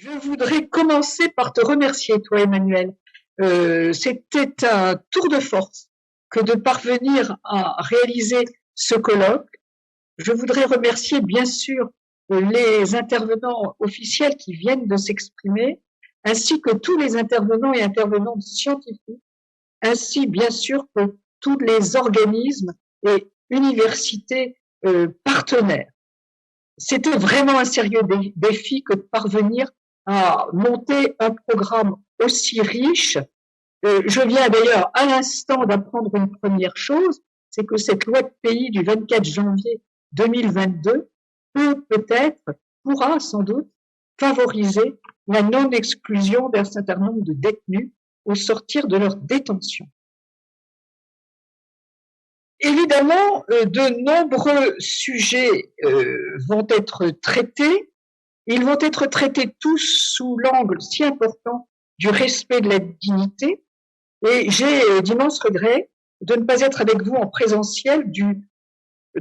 Je voudrais commencer par te remercier, toi, Emmanuel. C'était un tour de force que de parvenir à réaliser ce colloque. Je voudrais remercier, bien sûr, les intervenants officiels qui viennent de s'exprimer, ainsi que tous les intervenants et intervenantes scientifiques, ainsi, bien sûr, que tous les organismes et universités partenaires. C'était vraiment un sérieux défi que de parvenir à monter un programme aussi riche. Je viens d'ailleurs à l'instant d'apprendre une première chose, c'est que cette loi de pays du 24 janvier 2022 pourra sans doute favoriser la non-exclusion d'un certain nombre de détenus au sortir de leur détention. Évidemment, de nombreux sujets vont être traités. Ils vont être traités tous sous l'angle si important du respect de la dignité. Et j'ai d'immenses regrets de ne pas être avec vous en présentiel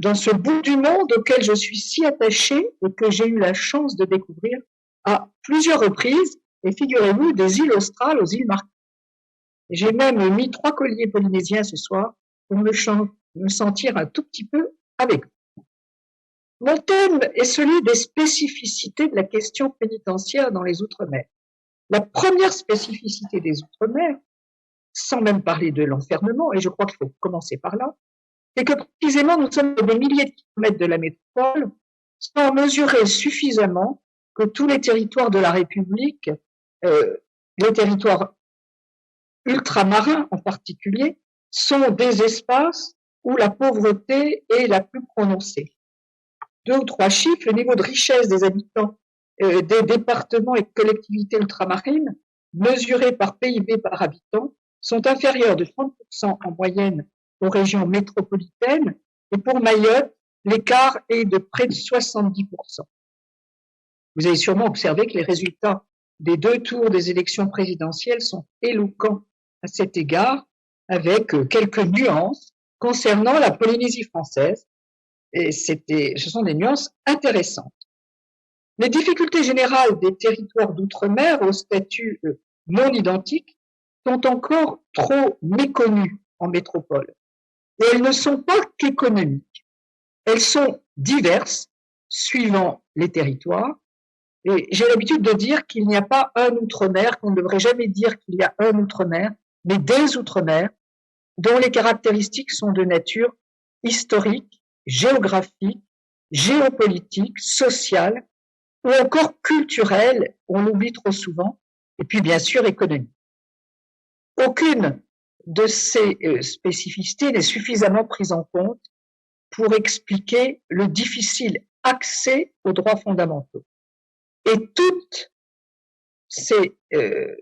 dans ce bout du monde auquel je suis si attachée et que j'ai eu la chance de découvrir à plusieurs reprises. Et figurez-vous, des îles australes aux îles Marquises. J'ai même mis 3 colliers polynésiens ce soir pour me sentir un tout petit peu avec vous. Mon thème est celui des spécificités de la question pénitentiaire dans les Outre-mer. La première spécificité des Outre-mer, sans même parler de l'enfermement, et je crois qu'il faut commencer par là, c'est que précisément nous sommes à des milliers de kilomètres de la métropole, sans mesurer suffisamment que tous les territoires de la République, les territoires ultramarins en particulier, sont des espaces où la pauvreté est la plus prononcée. 2 ou 3 chiffres, le niveau de richesse des habitants des départements et collectivités ultramarines, mesurés par PIB par habitant, sont inférieurs de 30% en moyenne aux régions métropolitaines, et pour Mayotte, l'écart est de près de 70%. Vous avez sûrement observé que les résultats des 2 tours des élections présidentielles sont éloquents à cet égard, avec quelques nuances concernant la Polynésie française, et ce sont des nuances intéressantes. Les difficultés générales des territoires d'outre-mer au statut non identique sont encore trop méconnues en métropole. Et elles ne sont pas qu'économiques. Elles sont diverses, suivant les territoires. Et j'ai l'habitude de dire qu'il n'y a pas un outre-mer, qu'on ne devrait jamais dire qu'il y a un outre-mer, mais des outre-mer, dont les caractéristiques sont de nature historique, géographique, géopolitique, sociale, ou encore culturelle, on l'oublie trop souvent, et puis bien sûr économique. Aucune de ces spécificités n'est suffisamment prise en compte pour expliquer le difficile accès aux droits fondamentaux. Et toutes ces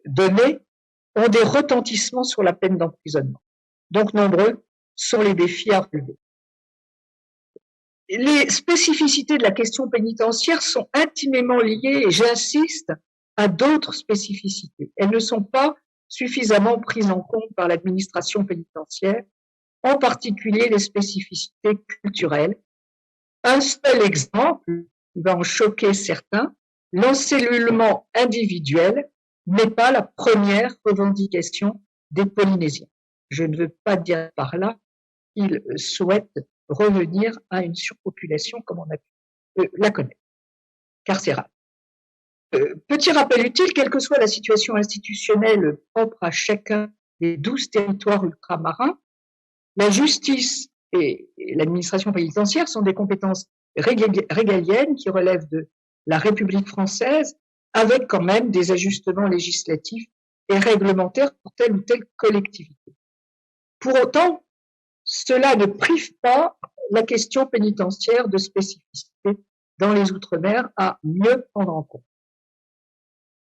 données ont des retentissements sur la peine d'emprisonnement. Donc nombreux sont les défis à relever. Les spécificités de la question pénitentiaire sont intimement liées, et j'insiste, à d'autres spécificités. Elles ne sont pas suffisamment prises en compte par l'administration pénitentiaire, en particulier les spécificités culturelles. Un seul exemple qui va en choquer certains, l'encellulement individuel n'est pas la première revendication des Polynésiens. Je ne veux pas dire par là qu'ils souhaitent revenir à une surpopulation comme on a pu la connaître, carcérale. Petit rappel utile, quelle que soit la situation institutionnelle propre à chacun des 12 territoires ultramarins, la justice et l'administration pénitentiaire sont des compétences régaliennes qui relèvent de la République française, avec quand même des ajustements législatifs et réglementaires pour telle ou telle collectivité. Pour autant, cela ne prive pas la question pénitentiaire de spécificité dans les Outre-mer à mieux prendre en compte.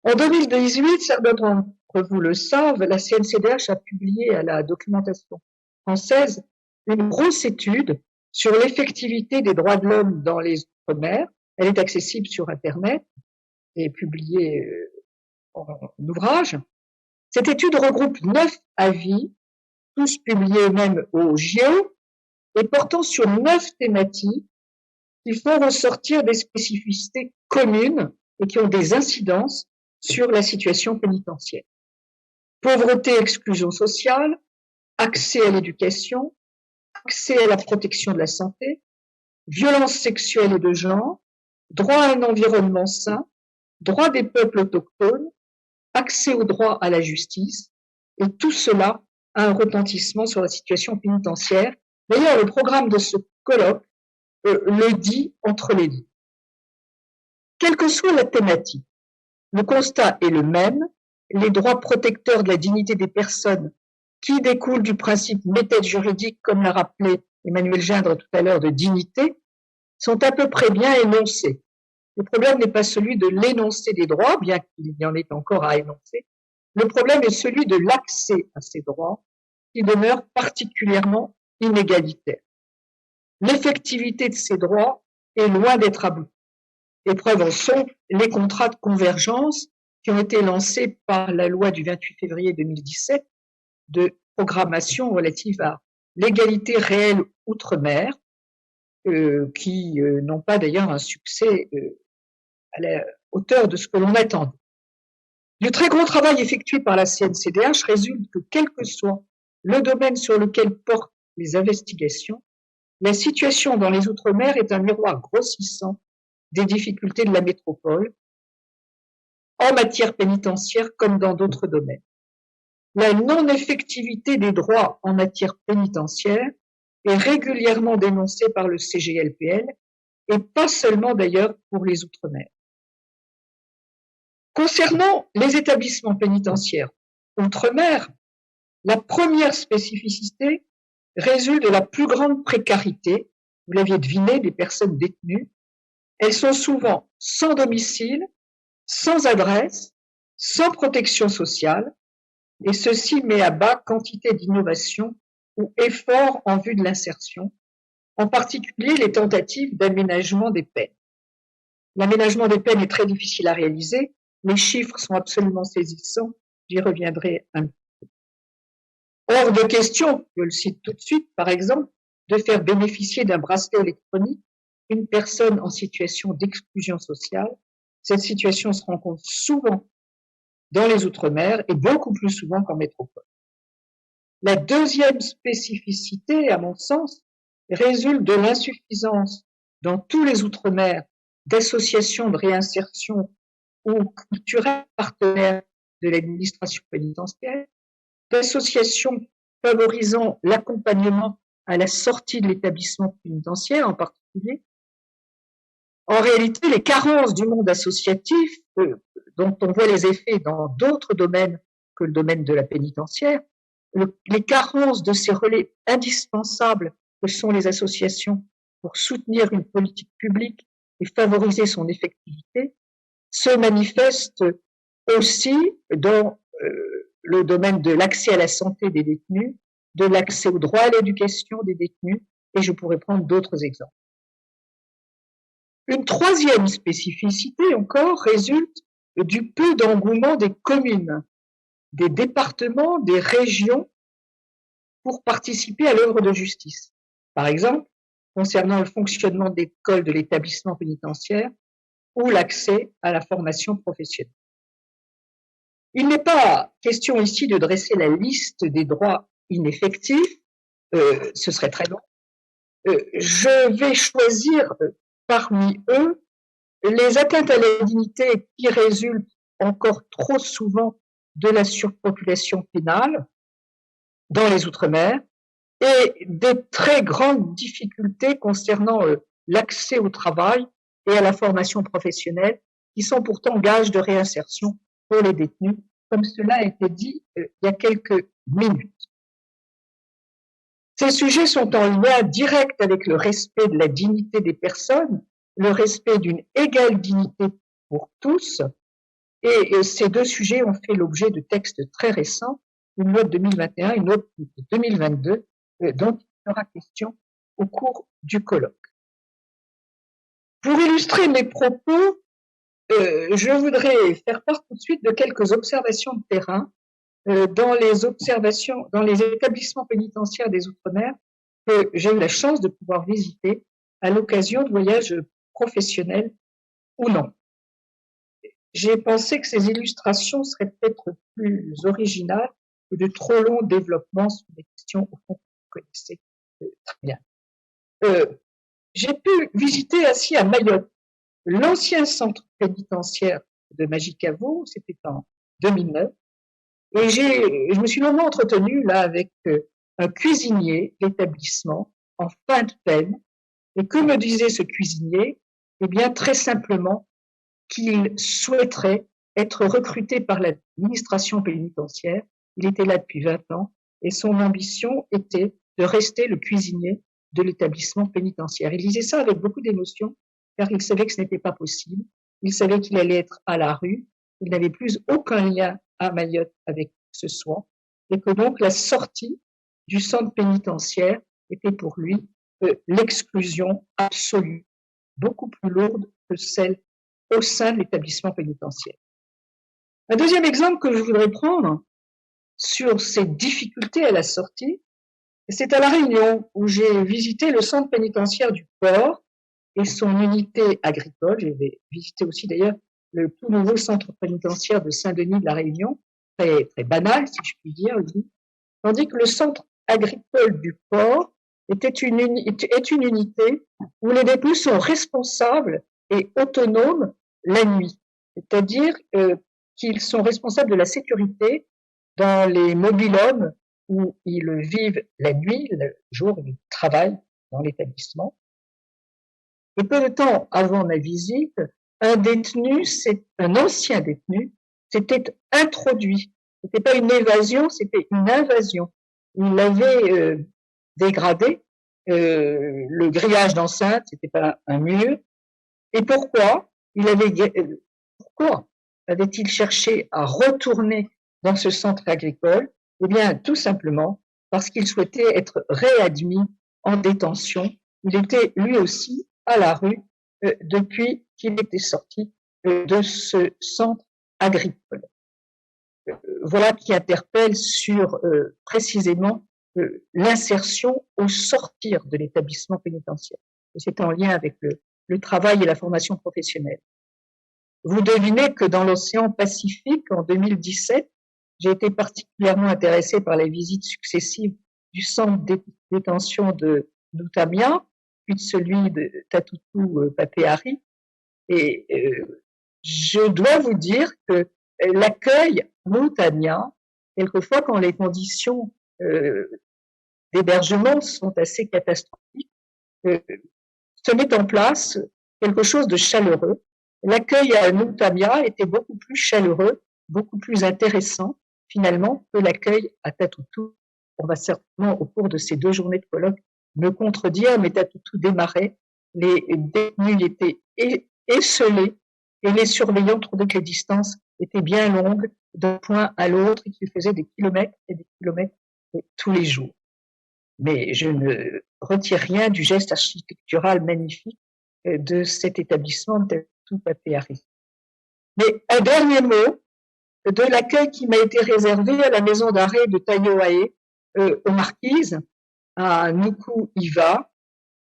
En 2018, certains d'entre vous le savent, la CNCDH a publié à la documentation française une grosse étude sur l'effectivité des droits de l'homme dans les Outre-mer. Elle est accessible sur Internet et publiée en ouvrage. Cette étude regroupe 9 avis, tous publiés même au JO, et portant sur 9 thématiques qui font ressortir des spécificités communes et qui ont des incidences sur la situation pénitentiaire. Pauvreté, exclusion sociale, accès à l'éducation, accès à la protection de la santé, violence sexuelle et de genre, droit à un environnement sain, droit des peuples autochtones, accès au droit à la justice, et tout cela a un retentissement sur la situation pénitentiaire. D'ailleurs, le programme de ce colloque le dit entre les lignes. Quelle que soit la thématique, le constat est le même, les droits protecteurs de la dignité des personnes qui découlent du principe méthode juridique, comme l'a rappelé Emmanuel Gindre tout à l'heure, de dignité, sont à peu près bien énoncés. Le problème n'est pas celui de l'énoncé des droits, bien qu'il y en ait encore à énoncer. Le problème est celui de l'accès à ces droits, qui demeure particulièrement inégalitaire. L'effectivité de ces droits est loin d'être aboutie. Les preuves en sont les contrats de convergence qui ont été lancés par la loi du 28 février 2017 de programmation relative à l'égalité réelle outre-mer, qui n'ont pas d'ailleurs un succès à la hauteur de ce que l'on attendait. Du très gros travail effectué par la CNCDH résulte que, quel que soit le domaine sur lequel portent les investigations, la situation dans les Outre-mer est un miroir grossissant des difficultés de la métropole, en matière pénitentiaire comme dans d'autres domaines. La non-effectivité des droits en matière pénitentiaire est régulièrement dénoncée par le CGLPL, et pas seulement d'ailleurs pour les Outre-mer. Concernant les établissements pénitentiaires Outre-mer, la première spécificité résulte de la plus grande précarité, vous l'aviez deviné, des personnes détenues. Elles sont souvent sans domicile, sans adresse, sans protection sociale, et ceci met à bas quantité d'innovations ou efforts en vue de l'insertion, en particulier les tentatives d'aménagement des peines. L'aménagement des peines est très difficile à réaliser, les chiffres sont absolument saisissants, j'y reviendrai un peu. Hors de question, je le cite tout de suite, par exemple, de faire bénéficier d'un bracelet électronique une personne en situation d'exclusion sociale. Cette situation se rencontre souvent dans les Outre-mer et beaucoup plus souvent qu'en métropole. La deuxième spécificité, à mon sens, résulte de l'insuffisance dans tous les Outre-mer d'associations de réinsertion ou culturelles partenaires de l'administration pénitentiaire, d'associations favorisant l'accompagnement à la sortie de l'établissement pénitentiaire en particulier. En réalité, les carences du monde associatif, dont on voit les effets dans d'autres domaines que le domaine de la pénitentiaire, les carences de ces relais indispensables que sont les associations pour soutenir une politique publique et favoriser son effectivité, se manifestent aussi dans le domaine de l'accès à la santé des détenus, de l'accès au droit à l'éducation des détenus, et je pourrais prendre d'autres exemples. Une troisième spécificité encore résulte du peu d'engouement des communes, des départements, des régions pour participer à l'œuvre de justice. Par exemple, concernant le fonctionnement d'écoles de l'établissement pénitentiaire ou l'accès à la formation professionnelle. Il n'est pas question ici de dresser la liste des droits ineffectifs, ce serait très long. Je vais choisir parmi eux les atteintes à la dignité qui résultent encore trop souvent de la surpopulation pénale dans les Outre-mer et des très grandes difficultés concernant l'accès au travail et à la formation professionnelle, qui sont pourtant gages de réinsertion pour les détenus, comme cela a été dit il y a quelques minutes. Ces sujets sont en lien direct avec le respect de la dignité des personnes, le respect d'une égale dignité pour tous, et ces deux sujets ont fait l'objet de textes très récents, une loi de 2021, une autre de 2022, dont il sera question au cours du colloque. Pour illustrer mes propos, je voudrais faire part tout de suite de quelques observations de terrain dans les établissements pénitentiaires des Outre-mer que j'ai eu la chance de pouvoir visiter à l'occasion de voyages professionnels ou non. j'ai pensé que ces illustrations seraient peut-être plus originales que de trop longs développements sur des questions au fond que vous connaissez très bien. J'ai pu visiter ainsi à Mayotte l'ancien centre pénitentiaire de Majicavo, c'était en 2009, et je me suis longuement entretenue là avec un cuisinier d'établissement en fin de peine. Et que me disait ce cuisinier? Eh bien, très simplement, qu'il souhaiterait être recruté par l'administration pénitentiaire. Il était là depuis 20 ans et son ambition était de rester le cuisinier de l'établissement pénitentiaire. Il disait ça avec beaucoup d'émotion car il savait que ce n'était pas possible. Il savait qu'il allait être à la rue. Il n'avait plus aucun lien à Mayotte avec ce soit et que donc la sortie du centre pénitentiaire était pour lui l'exclusion absolue, beaucoup plus lourde que celle au sein de l'établissement pénitentiaire. Un deuxième exemple que je voudrais prendre sur ces difficultés à la sortie, c'est à La Réunion où j'ai visité le centre pénitentiaire du port et son unité agricole. J'ai visité aussi d'ailleurs le tout nouveau centre pénitentiaire de Saint-Denis de La Réunion, très, très banal si je puis dire, lui. Tandis que le centre agricole du port est une unité où les détenus sont responsables et autonomes la nuit. C'est-à-dire qu'ils sont responsables de la sécurité dans les mobil-homes où ils vivent la nuit, le jour ils travaillent dans l'établissement. Et peu de temps avant ma visite, un ancien détenu, s'était introduit. C'était pas une évasion, c'était une invasion. Il avait dégradé le grillage d'enceinte, c'était pas un mur. Et pourquoi avait-il cherché à retourner dans ce centre agricole? Eh bien, tout simplement parce qu'il souhaitait être réadmis en détention. Il était lui aussi à la rue depuis qu'il était sorti de ce centre agricole. Voilà qui interpelle sur précisément l'insertion au sortir de l'établissement pénitentiaire. C'est en lien avec le travail et la formation professionnelle. Vous devinez que dans l'océan Pacifique, en 2017, j'ai été particulièrement intéressée par les visites successives du centre de détention de Nutamia, puis de celui de Tatutu Papeari. Et je dois vous dire que l'accueil Nutamia, quelquefois quand les conditions d'hébergement sont assez catastrophiques, se met en place quelque chose de chaleureux. L'accueil à Nutamia était beaucoup plus chaleureux, beaucoup plus intéressant finalement que l'accueil à Tatutu. On va certainement au cours de ces 2 journées de colloque me contredire, mais Tatutu démarrait, les détenus étaient esselés et les surveillants trouvaient que les distances étaient bien longues d'un point à l'autre et qu'ils faisaient des kilomètres et des kilomètres tous les jours. Mais je ne retire rien du geste architectural magnifique de cet établissement de Tatutu Papeari. Mais un dernier mot de l'accueil qui m'a été réservé à la maison d'arrêt de Taiohae, aux Marquises, à Nuku-Hiva.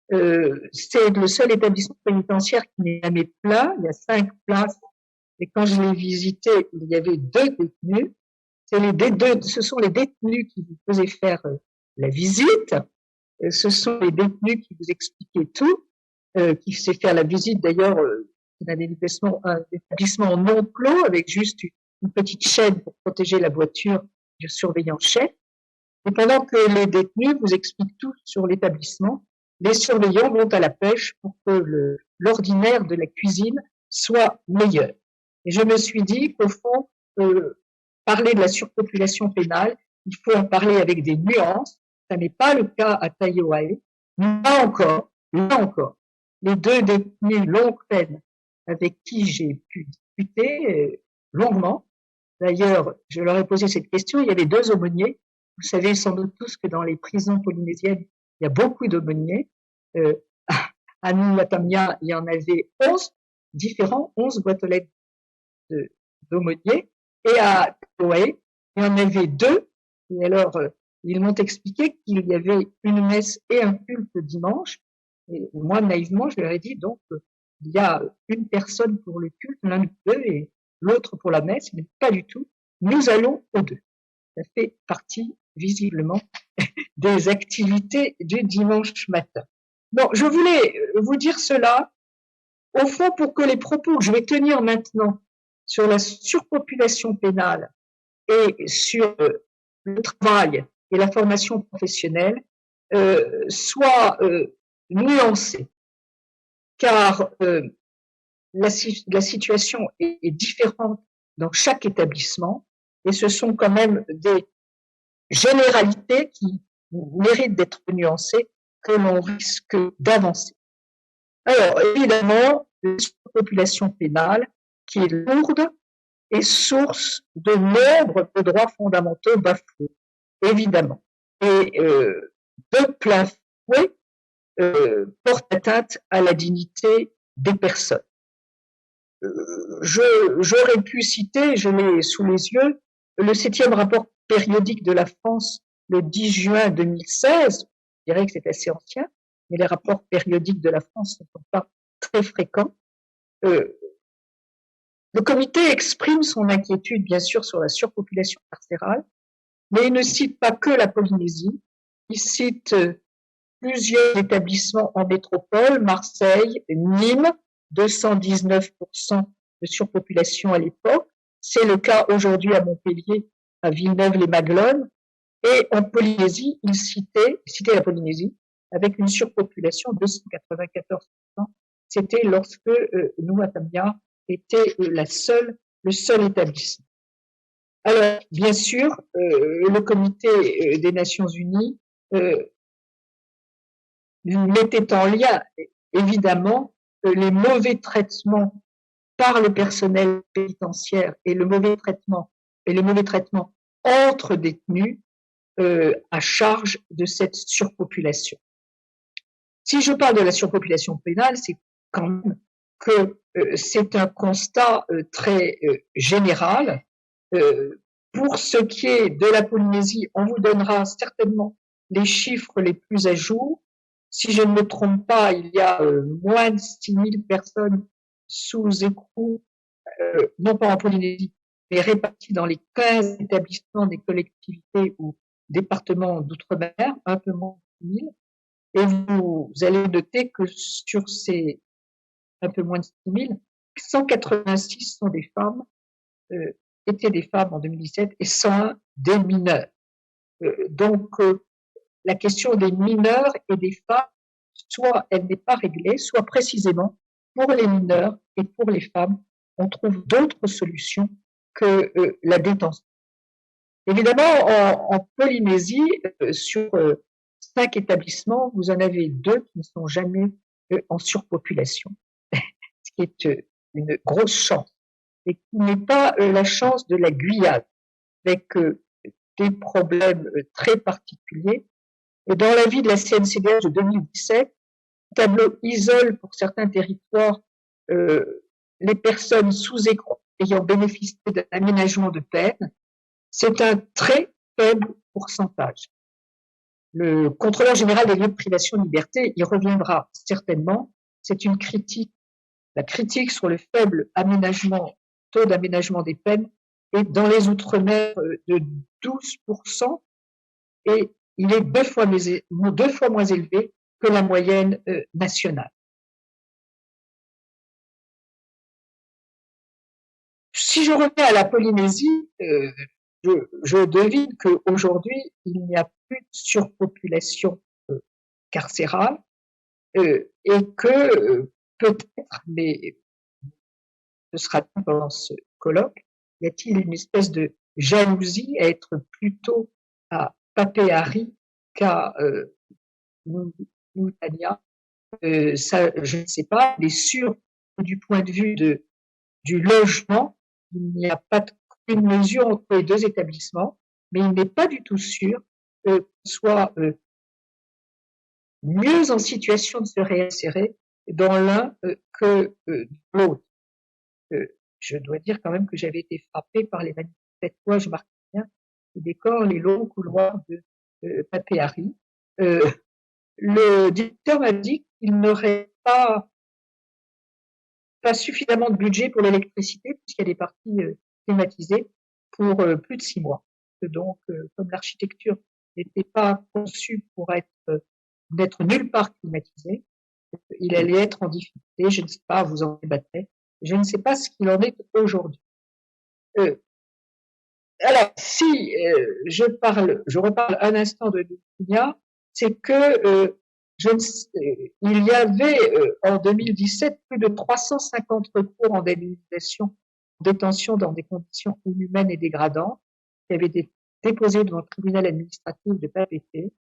C'est le seul établissement pénitentiaire qui n'est jamais plein. Il y a 5 places. Et quand je l'ai visité, il y avait 2 détenus. Ce sont les détenus qui vous faisaient faire la visite. Ce sont les détenus qui vous expliquaient tout, qui faisaient faire la visite d'ailleurs d'un établissement non clos avec juste une petite chaîne pour protéger la voiture du surveillant chef. Et pendant que les détenus vous expliquent tout sur l'établissement, les surveillants vont à la pêche pour que l'ordinaire de la cuisine soit meilleur. Et je me suis dit qu'au fond, parler de la surpopulation pénale, il faut en parler avec des nuances. Ça n'est pas le cas à Taiohae. Là encore, les 2 détenus longue peine avec qui j'ai pu discuter longuement. D'ailleurs, je leur ai posé cette question. Il y avait 2 aumôniers. Vous savez sans doute tous que dans les prisons polynésiennes, il y a beaucoup d'aumôniers. À Nutamia, il y en avait 11 différents, 11 boîtes aux lettres d'aumôniers. Et à Taiohae, il y en avait 2. Et alors, ils m'ont expliqué qu'il y avait une messe et un culte dimanche. Et moi, naïvement, je leur ai dit, donc, il y a une personne pour le culte, l'un de 2, et l'autre pour la messe, mais pas du tout. Nous allons aux deux. Ça fait partie, visiblement, des activités du dimanche matin. Bon, je voulais vous dire cela, au fond, pour que les propos que je vais tenir maintenant sur la surpopulation pénale et sur le travail et la formation professionnelle soient nuancés, car la situation est différente dans chaque établissement et ce sont quand même des généralités qui méritent d'être nuancées que l'on risque d'avancer. Alors, évidemment, la surpopulation pénale qui est lourde est source de nombre de droits fondamentaux bafoués, évidemment, et de plein fouet porte atteinte à la dignité des personnes. J'aurais pu citer, je l'ai sous les yeux, le 7e rapport périodique de la France le 10 juin 2016, je dirais que c'est assez ancien, mais les rapports périodiques de la France ne sont pas très fréquents. Le comité exprime son inquiétude, bien sûr, sur la surpopulation carcérale, mais il ne cite pas que la Polynésie, il cite plusieurs établissements en métropole, Marseille, Nîmes, 219% de surpopulation à l'époque. C'est le cas aujourd'hui à Montpellier, à Villeneuve-les-Maglones. Et en Polynésie, il citait la Polynésie avec une surpopulation de 294%. C'était lorsque Nuatamia était le seul établissement. Alors, bien sûr, le comité des Nations Unies mettait en lien, évidemment, les mauvais traitements par le personnel pénitentiaire et le mauvais traitement entre détenus à charge de cette surpopulation. Si je parle de la surpopulation pénale, c'est quand même que c'est un constat très général. Pour ce qui est de la Polynésie, on vous donnera certainement les chiffres les plus à jour. Si je ne me trompe pas, il y a moins de 6 000 personnes sous écrou, non pas en Polynésie, mais réparties dans les 15 établissements des collectivités ou départements d'outre-mer, un peu moins de 6 000. Et vous allez noter que sur ces un peu moins de 6 000, 186 sont des femmes, étaient des femmes en 2017 et 101 des mineurs. Donc, la question des mineurs et des femmes, soit elle n'est pas réglée, soit précisément pour les mineurs et pour les femmes, on trouve d'autres solutions que la détention. Évidemment, en Polynésie, sur 5 établissements, vous en avez 2 qui ne sont jamais en surpopulation, ce qui est une grosse chance, et qui n'est pas la chance de la Guyane, avec des problèmes très particuliers. Et dans l'avis de la CNCDH de 2017, le tableau isole pour certains territoires les personnes sous écrou ayant bénéficié d'un aménagement de peine. C'est un très faible pourcentage. Le contrôleur général des lieux de privation de liberté y reviendra certainement. C'est une critique, la critique sur le faible taux d'aménagement des peines est dans les Outre-mer de 12%, et il est 2 fois moins élevé que la moyenne nationale. Si je reviens à la Polynésie, je devine qu'aujourd'hui, il n'y a plus de surpopulation carcérale et que peut-être, mais ce sera pendant ce colloque, y a-t-il une espèce de jalousie à être plutôt à Papeete qu'à Nuutania. Ça, je ne sais pas, mais sûr que du point de vue du logement, il n'y a pas une mesure entre les 2 établissements, mais il n'est pas du tout sûr qu'on soit mieux en situation de se réinsérer dans l'un que l'autre. Je dois dire quand même que j'avais été frappée par les tatouages martiniens qui décorent les longs couloirs de Papeete. Le directeur m'a dit qu'il n'aurait pas pas suffisamment de budget pour l'électricité puisqu'il y a des parties climatisées pour plus de 6 mois. Donc, comme l'architecture n'était pas conçue pour n'être nulle part climatisée, il allait être en difficulté. Je ne sais pas, vous en débattrez. Je ne sais pas ce qu'il en est aujourd'hui. Alors, si je reparle un instant de Dunia, c'est que il y avait en 2017 plus de 350 recours en détention dans des conditions inhumaines et dégradantes qui avaient été déposés devant le tribunal administratif de Papeete.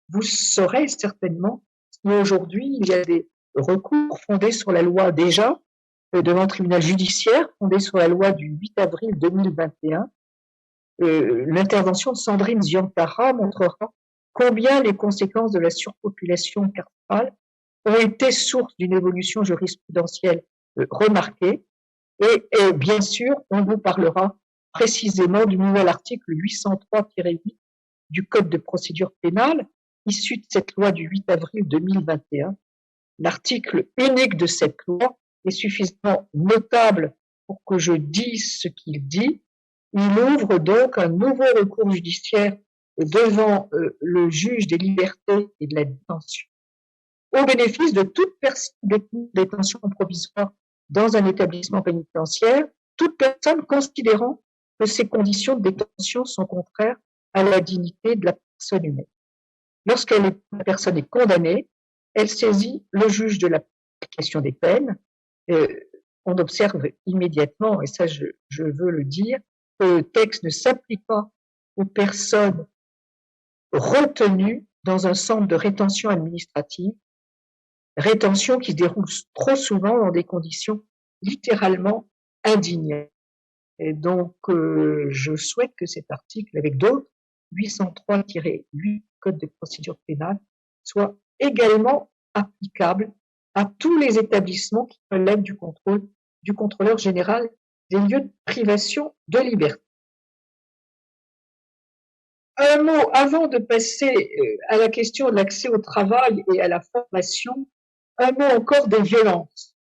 Vous saurez certainement qu'aujourd'hui, il y a des recours fondés sur la loi déjà, devant le tribunal judiciaire, fondé sur la loi du 8 avril 2021. L'intervention de Sandrine Ziantara montrera combien les conséquences de la surpopulation carcérale ont été source d'une évolution jurisprudentielle remarquée. Et bien sûr, on vous parlera précisément du nouvel article 803-8 du Code de procédure pénale, issu de cette loi du 8 avril 2021. L'article unique de cette loi est suffisamment notable pour que je dise ce qu'il dit. Il ouvre donc un nouveau recours judiciaire devant le juge des libertés et de la détention, au bénéfice de toute personne détenue en détention provisoire dans un établissement pénitentiaire, toute personne considérant que ces conditions de détention sont contraires à la dignité de la personne humaine. Lorsque la personne est condamnée, elle saisit le juge de l'application des peines. On observe immédiatement, et ça je veux le dire, que le texte ne s'applique pas aux personnes retenues dans un centre de rétention administrative, rétention qui se déroule trop souvent dans des conditions littéralement indignes. Et donc, je souhaite que cet article, avec d'autres, 803-8 Code de procédure pénale, soit également applicable à tous les établissements qui relèvent du contrôle du contrôleur général des lieux de privation de liberté. Un mot avant de passer à la question de l'accès au travail et à la formation, un mot encore des violences.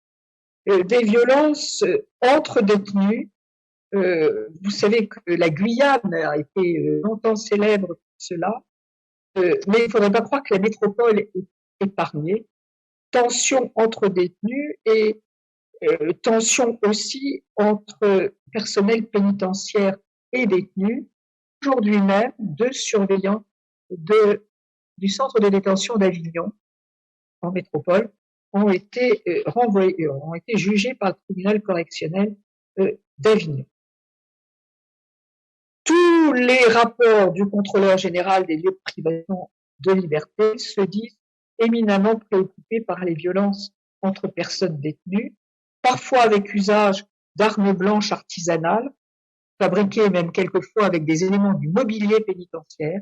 Des violences entre détenus. Vous savez que la Guyane a été longtemps célèbre pour cela, mais il ne faudrait pas croire que la métropole est épargnée. Tensions entre détenus et tensions aussi entre personnel pénitentiaire et détenus. Aujourd'hui même, 2 surveillants du centre de détention d'Avignon, en métropole, ont été renvoyés, ont été jugés par le tribunal correctionnel d'Avignon. Tous les rapports du contrôleur général des lieux de privation de liberté se disent éminemment préoccupés par les violences entre personnes détenues, parfois avec usage d'armes blanches artisanales, fabriquées même quelquefois avec des éléments du mobilier pénitentiaire.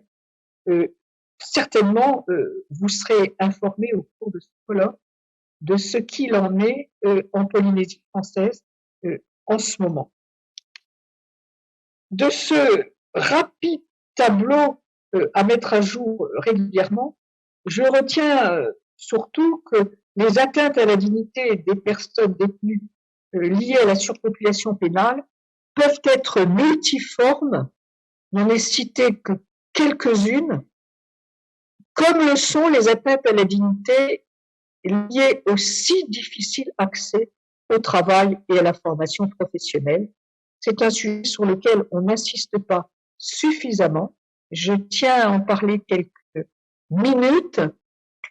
Certainement, vous serez informés au cours de ce colloque de ce qu'il en est en Polynésie française en ce moment. De ce rapide tableau à mettre à jour régulièrement, je retiens surtout que les atteintes à la dignité des personnes détenues liées à la surpopulation pénale peuvent être multiformes, n'en ai cité que quelques-unes, comme le sont les atteintes à la dignité liées au si difficile accès au travail et à la formation professionnelle. C'est un sujet sur lequel on n'insiste pas suffisamment. Je tiens à en parler quelques minutes,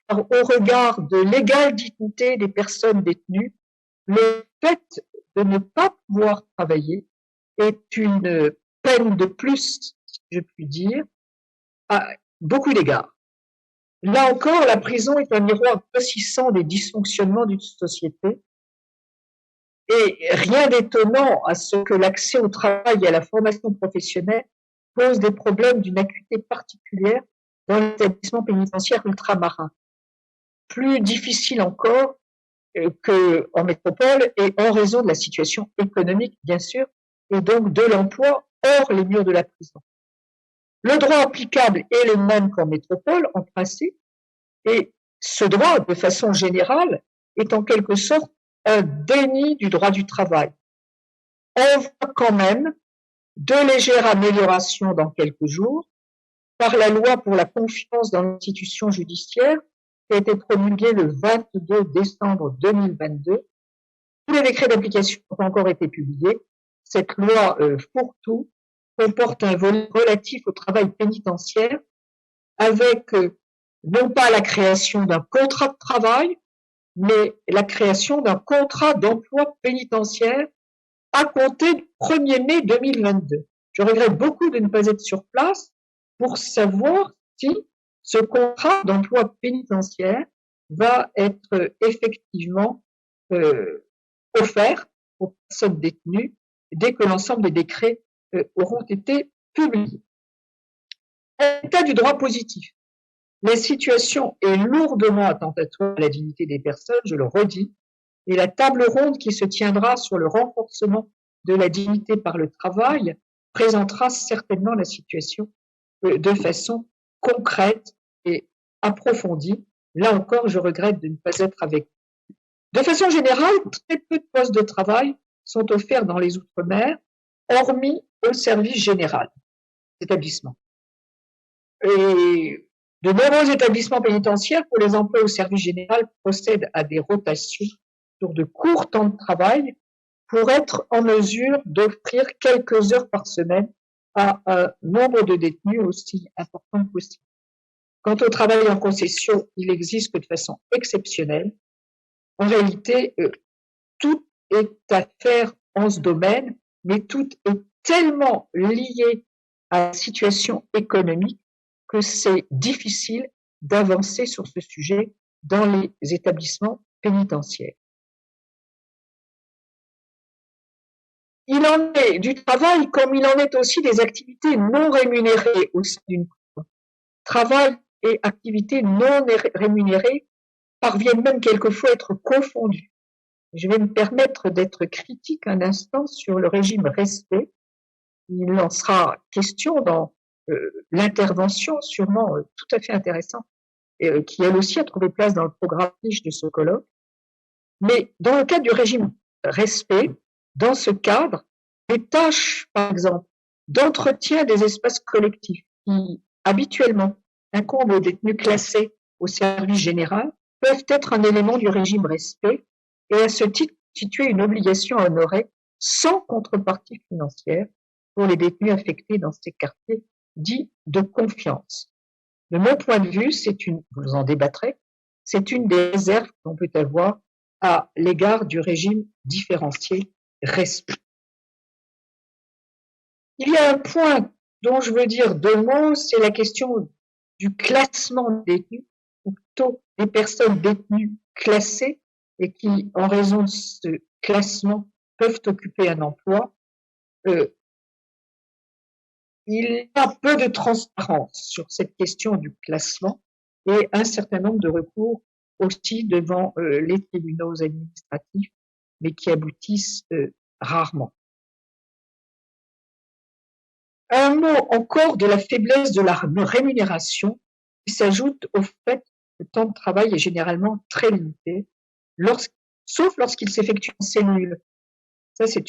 car au regard de l'égale dignité des personnes détenues, le fait de ne pas pouvoir travailler est une peine de plus, si je puis dire, à beaucoup d'égards. Là encore, la prison est un miroir grossissant des dysfonctionnements d'une société. Et rien d'étonnant à ce que l'accès au travail et à la formation professionnelle pose des problèmes d'une acuité particulière dans l'établissement pénitentiaire ultramarin. Plus difficile encore qu'en métropole et en raison de la situation économique, bien sûr, et donc de l'emploi hors les murs de la prison. Le droit applicable est le même qu'en métropole, en principe, et ce droit, de façon générale, est en quelque sorte un déni du droit du travail. On voit quand même de légères améliorations dans quelques jours par la loi pour la confiance dans l'institution judiciaire qui a été promulguée le 22 décembre 2022. Tous les décrets d'application ont encore été publiés. Cette loi fourre-tout comporte un volet relatif au travail pénitentiaire avec non pas la création d'un contrat de travail, mais la création d'un contrat d'emploi pénitentiaire à compter du 1er mai 2022. Je regrette beaucoup de ne pas être sur place pour savoir si ce contrat d'emploi pénitentiaire va être effectivement offert aux personnes détenues dès que l'ensemble des décrets auront été publiés. État du droit positif. La situation est lourdement attentatoire à la dignité des personnes, je le redis, et la table ronde qui se tiendra sur le renforcement de la dignité par le travail présentera certainement la situation de façon concrète et approfondie. Là encore, je regrette de ne pas être avec vous. De façon générale, très peu de postes de travail sont offerts dans les Outre-mer, hormis au service général d'établissement. Et de nombreux établissements pénitentiaires pour les emplois au service général procèdent à des rotations sur de courts temps de travail pour être en mesure d'offrir quelques heures par semaine à un nombre de détenus aussi important que possible. Quant au travail en concession, il existe que de façon exceptionnelle. En réalité, tout est à faire en ce domaine, mais tout est tellement lié à la situation économique que c'est difficile d'avancer sur ce sujet dans les établissements pénitentiaires. Il en est du travail comme il en est aussi des activités non rémunérées au sein d'une prison. Travail et activités non rémunérées parviennent même quelquefois à être confondues. Je vais me permettre d'être critique un instant sur le régime respect. Il en sera question dans l'intervention sûrement tout à fait intéressante qui elle aussi a trouvé place dans le programme riche de ce colloque. Mais dans le cadre du régime respect, dans ce cadre, les tâches, par exemple, d'entretien des espaces collectifs qui habituellement incombent aux détenus classés au service général peuvent être un élément du régime respect et à ce titre constituer une obligation à honorer sans contrepartie financière pour les détenus affectés dans ces quartiers dits de confiance. De mon point de vue, vous en débattrez, c'est une des réserves qu'on peut avoir à l'égard du régime différencié respect. Il y a un point dont je veux dire deux mots, c'est la question du classement des détenus, ou plutôt des personnes détenues classées et qui, en raison de ce classement, peuvent occuper un emploi. Il y a peu de transparence sur cette question du classement et un certain nombre de recours aussi devant les tribunaux administratifs, mais qui aboutissent rarement. Un mot encore de la faiblesse de la rémunération qui s'ajoute au fait que le temps de travail est généralement très limité, sauf lorsqu'il s'effectue en cellule. Ça, c'est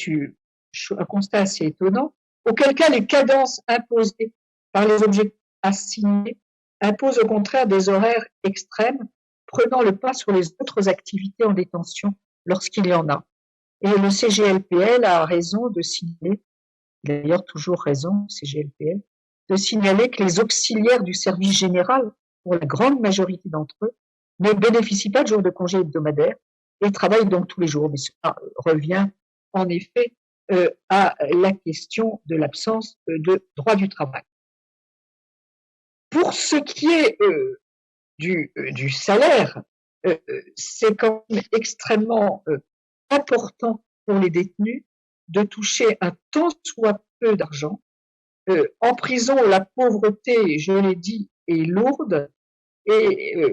un constat assez étonnant, auquel cas les cadences imposées par les objectifs assignés imposent au contraire des horaires extrêmes, prenant le pas sur les autres activités en détention lorsqu'il y en a. Et le CGLPL a raison de signaler, d'ailleurs toujours raison, le CGLPL, de signaler que les auxiliaires du service général, pour la grande majorité d'entre eux, ne bénéficient pas de jours de congé hebdomadaires et travaillent donc tous les jours. Mais cela revient en effet à la question de l'absence de droit du travail. Pour ce qui est du salaire, c'est quand même extrêmement important pour les détenus de toucher un tant soit peu d'argent. En prison, la pauvreté, je l'ai dit, est lourde et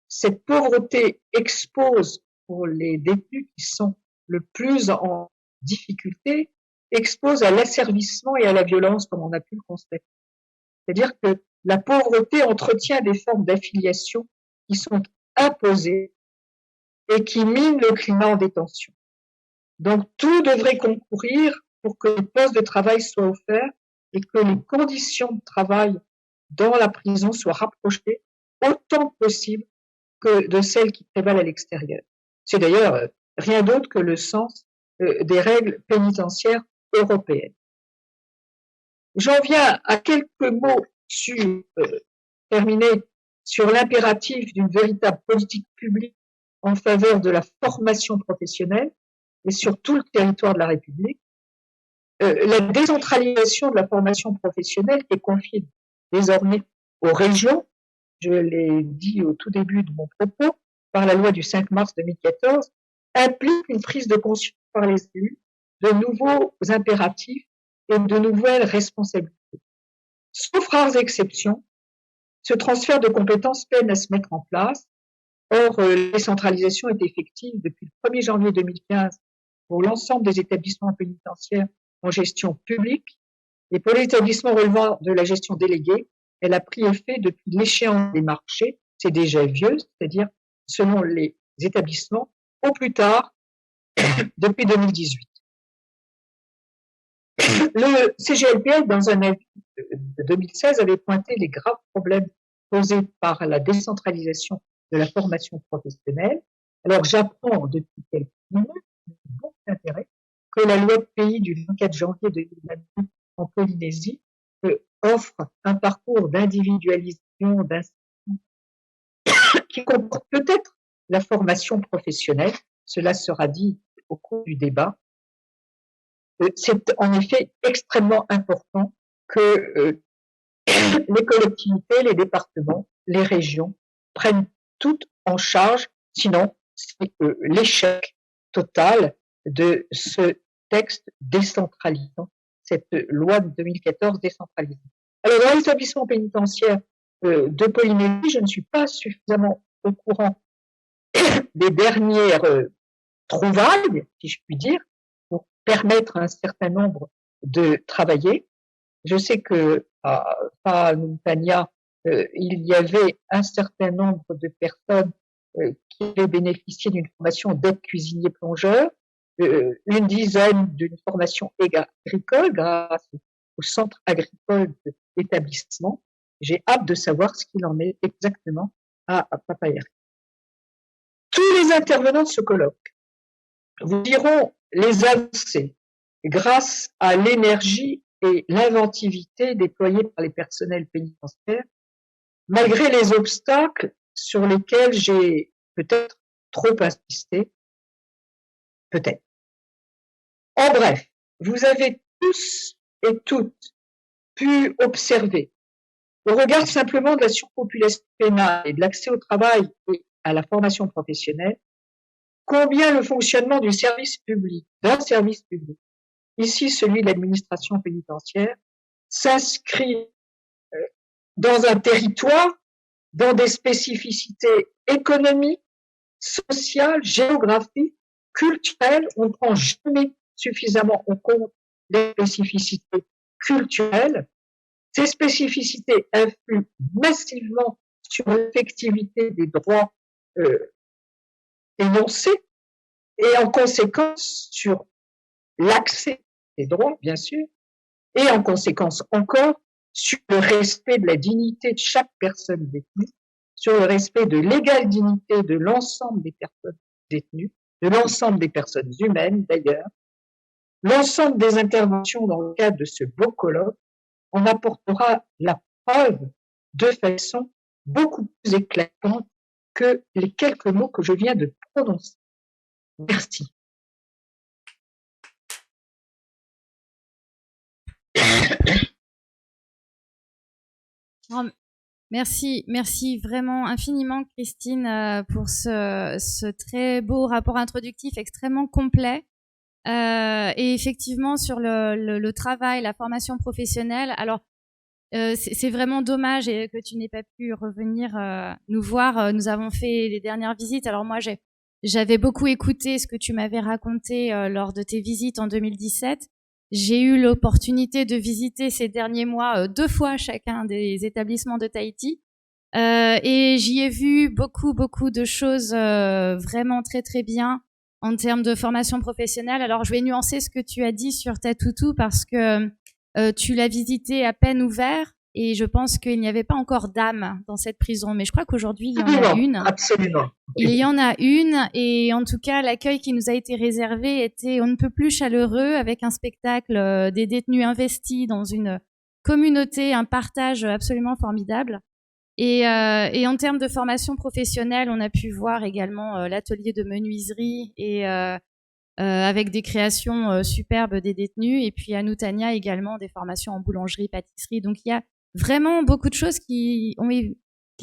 cette pauvreté expose pour les détenus qui sont le plus en difficulté, expose à l'asservissement et à la violence, comme on a pu le constater. C'est-à-dire que la pauvreté entretient des formes d'affiliation qui sont imposées et qui mine le climat en détention. Donc, tout devrait concourir pour que les postes de travail soient offerts et que les conditions de travail dans la prison soient rapprochées autant que possible que de celles qui prévalent à l'extérieur. C'est d'ailleurs rien d'autre que le sens des règles pénitentiaires européennes. J'en viens à quelques mots terminés sur l'impératif d'une véritable politique publique en faveur de la formation professionnelle et sur tout le territoire de la République. La décentralisation de la formation professionnelle est confiée désormais aux régions, je l'ai dit au tout début de mon propos, par la loi du 5 mars 2014, implique une prise de conscience par les élus de nouveaux impératifs et de nouvelles responsabilités. Sauf rares exceptions, ce transfert de compétences peine à se mettre en place. Or, la décentralisation est effective depuis le 1er janvier 2015 pour l'ensemble des établissements pénitentiaires en gestion publique, et pour les établissements relevant de la gestion déléguée, elle a pris effet depuis l'échéance des marchés, c'est déjà vieux, c'est-à-dire selon les établissements, au plus tard depuis 2018. Le CGLPL, dans un avis de 2016, avait pointé les graves problèmes posés par la décentralisation de la formation professionnelle. Alors, j'apprends depuis quelques minutes, avec beaucoup d'intérêt, que la loi de pays du 24 janvier 2022 en Polynésie offre un parcours d'individualisation, d'insertion qui comporte peut-être la formation professionnelle. Cela sera dit au cours du débat. C'est en effet extrêmement important que les collectivités, les départements, les régions prennent tout en charge, sinon c'est l'échec total de ce texte décentralisant, cette loi de 2014 décentralisée. Alors, dans l'établissement pénitentiaire de Polynésie, je ne suis pas suffisamment au courant des dernières trouvailles, si je puis dire, pour permettre à un certain nombre de travailler. Je sais que à Panumpania, il y avait un certain nombre de personnes qui avaient bénéficié d'une formation d'aide cuisinier plongeur, une dizaine d'une formation agricole grâce au centre agricole de l'établissement. J'ai hâte de savoir ce qu'il en est exactement à Papaïa. Tous les intervenants de ce colloque vous diront les avancées grâce à l'énergie et l'inventivité déployées par les personnels pénitentiaires, malgré les obstacles sur lesquels j'ai peut-être trop insisté, peut-être. En bref, vous avez tous et toutes pu observer, au regard simplement de la surpopulation pénale et de l'accès au travail et à la formation professionnelle, combien le fonctionnement du service public, d'un service public, ici celui de l'administration pénitentiaire, s'inscrit dans un territoire, dans des spécificités économiques, sociales, géographiques, culturelles. On ne prend jamais suffisamment en compte les spécificités culturelles. Ces spécificités influent massivement sur l'effectivité des droits énoncés et en conséquence sur l'accès des droits, bien sûr, et en conséquence encore sur le respect de la dignité de chaque personne détenue, sur le respect de l'égale dignité de l'ensemble des personnes détenues, de l'ensemble des personnes humaines d'ailleurs. L'ensemble des interventions dans le cadre de ce beau colloque en apportera la preuve de façon beaucoup plus éclatante que les quelques mots que je viens de prononcer. Merci. Merci vraiment infiniment Christine pour ce très beau rapport introductif extrêmement complet. Et effectivement sur le travail, la formation professionnelle. Alors c'est vraiment dommage que tu n'aies pas pu revenir nous voir. Nous avons fait les dernières visites. Alors moi j'avais beaucoup écouté ce que tu m'avais raconté lors de tes visites en 2017. J'ai eu l'opportunité de visiter ces derniers mois 2 fois chacun des établissements de Tahiti. Et j'y ai vu beaucoup de choses vraiment très très bien en termes de formation professionnelle. Alors je vais nuancer ce que tu as dit sur Tatoutou parce que tu l'as visité à peine ouvert et je pense qu'il n'y avait pas encore d'âme dans cette prison. Mais je crois qu'aujourd'hui il y en a une. Absolument. Il y en a une et en tout cas l'accueil qui nous a été réservé était on ne peut plus chaleureux avec un spectacle des détenus investis dans une communauté, un partage absolument formidable. Et en termes de formation professionnelle, on a pu voir également l'atelier de menuiserie et avec des créations superbes des détenus. Et puis à Noutania également des formations en boulangerie, pâtisserie. Donc il y a vraiment beaucoup de choses qui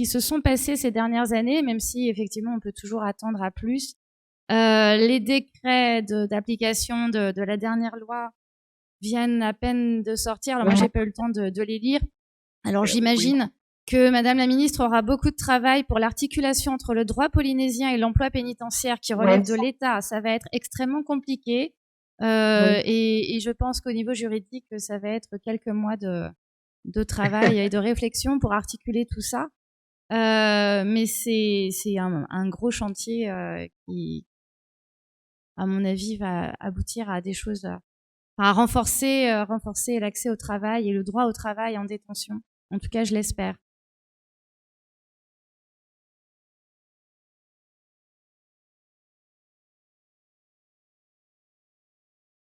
se sont passées ces dernières années, même si effectivement on peut toujours attendre à plus. Les décrets d'application de la dernière loi viennent à peine de sortir. Alors moi j'ai pas eu le temps de les lire. Alors j'imagine que Madame la Ministre aura beaucoup de travail pour l'articulation entre le droit polynésien et l'emploi pénitentiaire qui relève de l'État. Ça va être extrêmement compliqué et je pense qu'au niveau juridique, ça va être quelques mois de travail et de réflexion pour articuler tout ça. Mais c'est un gros chantier qui, à mon avis, va aboutir à des choses, à renforcer l'accès au travail et le droit au travail en détention. En tout cas, je l'espère.